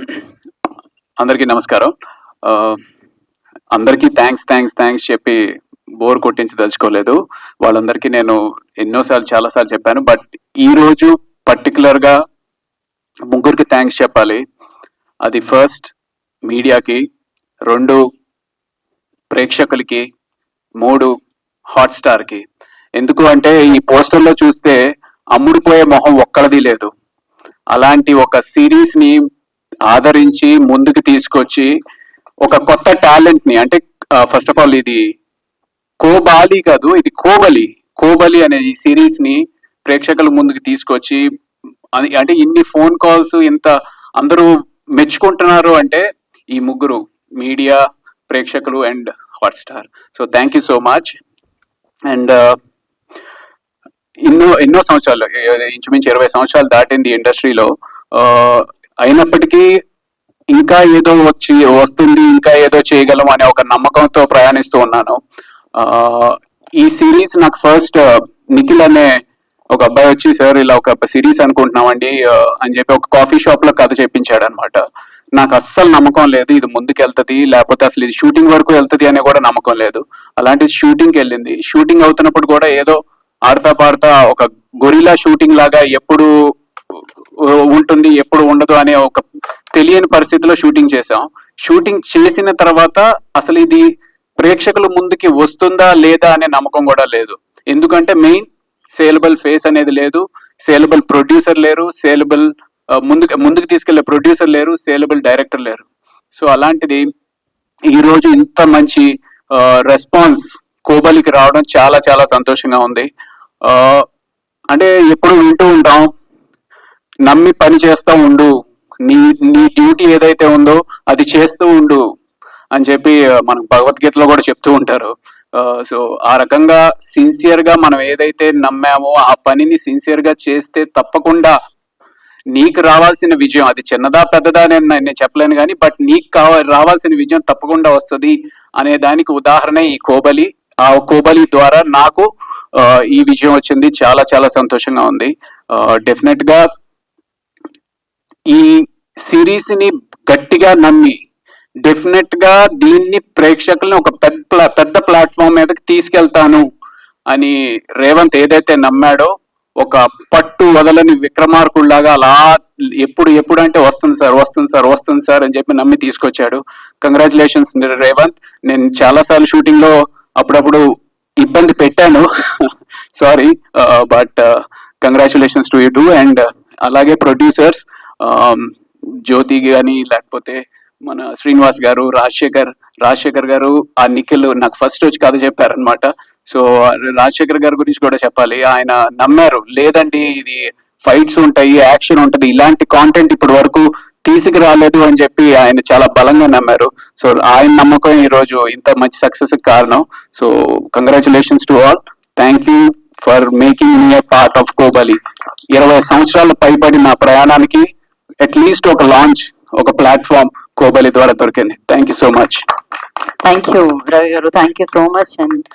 అందరికీ నమస్కారం. అందరికీ థ్యాంక్స్ చెప్పి బోర్ కొట్టించదలుచుకోలేదు. వాళ్ళందరికీ నేను చాలాసార్లు చెప్పాను. బట్ ఈరోజు పర్టికులర్గా ముగ్గురికి థ్యాంక్స్ చెప్పాలి. అది ఫస్ట్ మీడియాకి, 2 ప్రేక్షకులకి, 3 హాట్‌స్టార్‌కి. ఎందుకు అంటే ఈ పోస్టర్‌లో చూస్తే అమ్ముడుపోయే మొహం ఒక్కళ్ళది లేదు. అలాంటి ఒక సిరీస్‌ని ఆదరించి ముందుకు తీసుకొచ్చి ఒక కొత్త టాలెంట్ ని, అంటే ఫస్ట్ ఆఫ్ ఆల్ ఇది కోబాలి కాదు, ఇది కోబలి అనే ఈ సిరీస్ ని ప్రేక్షకుల ముందుకు తీసుకొచ్చి అంటే ఇన్ని ఫోన్ కాల్స్ ఇంత అందరూ మెచ్చుకుంటున్నారు అంటే ఈ ముగ్గురు మీడియా, ప్రేక్షకులు and Hotstar. So thank you so much. And ఎన్నో సంవత్సరాలు, ఇంచుమించు 20 సంవత్సరాలు దాటింది ఇండస్ట్రీలో. అయినప్పటికీ ఇంకా ఏదో వస్తుంది, ఇంకా ఏదో చేయగలం అనే ఒక నమ్మకంతో ప్రయాణిస్తూ ఉన్నాను. ఈ సిరీస్ నాకు ఫస్ట్ నిఖిల్ అనే ఒక అబ్బాయి వచ్చి, సార్ ఇలా ఒక సిరీస్ అనుకుంటున్నామండి అని చెప్పి ఒక కాఫీ షాప్ లో కథ చెప్పించాడు అనమాట. నాకు అస్సలు నమ్మకం లేదు ఇది ముందుకు వెళ్తుంది, లేకపోతే అసలు ఇది షూటింగ్ వరకు వెళ్తుంది అనే కూడా నమ్మకం లేదు. అలాంటి షూటింగ్కి వెళ్ళింది. షూటింగ్ అవుతున్నప్పుడు కూడా ఏదో ఆడతా పాడతా ఒక గొరిలా షూటింగ్ లాగా ఎప్పుడు ఉంటుంది ఎప్పుడు ఉండదు అనే ఒక తెలియని పరిస్థితిలో షూటింగ్ చేసాం. షూటింగ్ చేసిన తర్వాత అసలు ఇది ప్రేక్షకుల ముందుకి వస్తుందా లేదా అనే నమ్మకం కూడా లేదు. ఎందుకంటే మెయిన్ సేలబుల్ ఫేస్ అనేది లేదు, సేలబుల్ ప్రొడ్యూసర్ లేరు, సేలబుల్ ముందుకు తీసుకెళ్లే ప్రొడ్యూసర్ లేరు, సేలబుల్ డైరెక్టర్ లేరు. సో అలాంటిది ఈ రోజు ఇంత మంచి రెస్పాన్స్ కోబలికి రావడం చాలా చాలా సంతోషంగా ఉంది. అంటే ఎప్పుడు వింటూ ఉంటాం, నమ్మి పని చేస్తూ ఉండు, నీ డ్యూటీ ఏదైతే ఉందో అది చేస్తూ ఉండు అని చెప్పి మనకు భగవద్గీతలో కూడా చెప్తూ ఉంటారు. సో ఆ రకంగా సిన్సియర్ గా మనం ఏదైతే నమ్మామో ఆ పనిని సిన్సియర్ గా చేస్తే తప్పకుండా నీకు రావాల్సిన విజయం, అది చిన్నదా పెద్దదా నేను చెప్పలేను కానీ, బట్ నీకు రావాల్సిన విజయం తప్పకుండా వస్తుంది అనే దానికి ఉదాహరణ ఈ కోబలి. ఆ కోబలి ద్వారా నాకు ఈ విజయం వచ్చింది. చాలా చాలా సంతోషంగా ఉంది. డెఫినెట్ గా ఈ సిరీస్ ని గట్టిగా నమ్మి డెఫినెట్ గా దీన్ని ప్రేక్షకుల్ని ఒక పెద్ద ప్లాట్ఫామ్ మీదకి తీసుకెళ్తాను అని రేవంత్ ఏదైతే నమ్మాడో, ఒక పట్టు వదలని విక్రమార్కుల్లాగా అలా ఎప్పుడు అంటే వస్తుంది సార్ అని చెప్పి నమ్మి తీసుకొచ్చాడు. కంగ్రాచులేషన్స్ రేవంత్. నేను చాలా సార్లు షూటింగ్ లో అప్పుడప్పుడు ఇబ్బంది పెట్టాను, sorry, but congratulations to you two. And అలాగే ప్రొడ్యూసర్స్ జ్యోతి గాని, లేకపోతే మన శ్రీనివాస్ గారు, రాజశేఖర్ గారు, ఆ నిఖిల్ నాకు ఫస్ట్ వచ్చి కథ చెప్పారనమాట. సో రాజశేఖర్ గారి గురించి కూడా చెప్పాలి. ఆయన నమ్మారు, లేదండి ఇది ఫైట్స్ ఉంటాయి, యాక్షన్ ఉంటది, ఇలాంటి కాంటెంట్ ఇప్పటి వరకు తీసుకురాలేదు అని చెప్పి ఆయన చాలా బలంగా నమ్మారు. సో ఆయన నమ్మకం ఈ రోజు ఇంత మంచి సక్సెస్ కారణం. So congratulations to all. Thank you for making me a part of Kobali. 20 సంవత్సరాలు పైబడి నా ప్రయాణానికి అట్లీస్ట్ ఒక లాంచ్, ఒక ప్లాట్ఫామ్ కోబలి ద్వారా దొరికింది. Thank you so much. Thank you Ravi garu, thank you so much. And